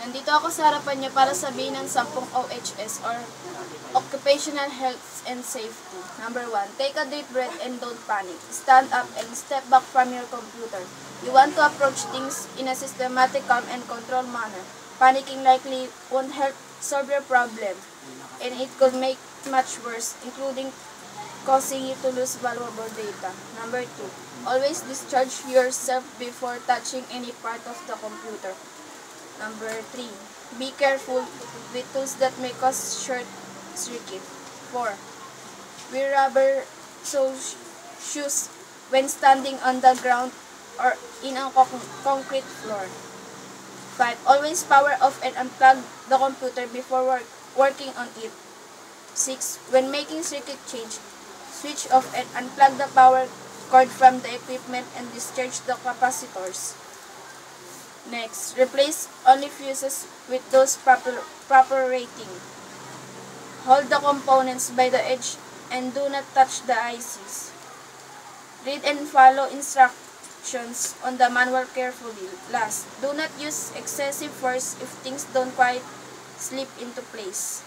Nandito ako sa harapan niyo para sabihin ng 10 OHS or Occupational Health and Safety. Number 1, take a deep breath and don't panic. Stand up and step back from your computer. You want to approach things in a systematic, calm, and controlled manner. Panicking likely won't help solve your problem, and it could make it much worse, including causing you to lose valuable data. Number 2, always discharge yourself before touching any part of the computer. Number 3, be careful with tools that may cause short circuit. 4, wear rubber shoes when standing on the ground or in a concrete floor. 5, always power off and unplug the computer before working on it. 6, when making circuit change, switch off and unplug the power cord from the equipment and discharge the capacitors. Next, replace only fuses with those proper rating. Hold the components by the edge and do not touch the ICs. Read and follow instructions on the manual carefully. Last, do not use excessive force if things don't quite slip into place.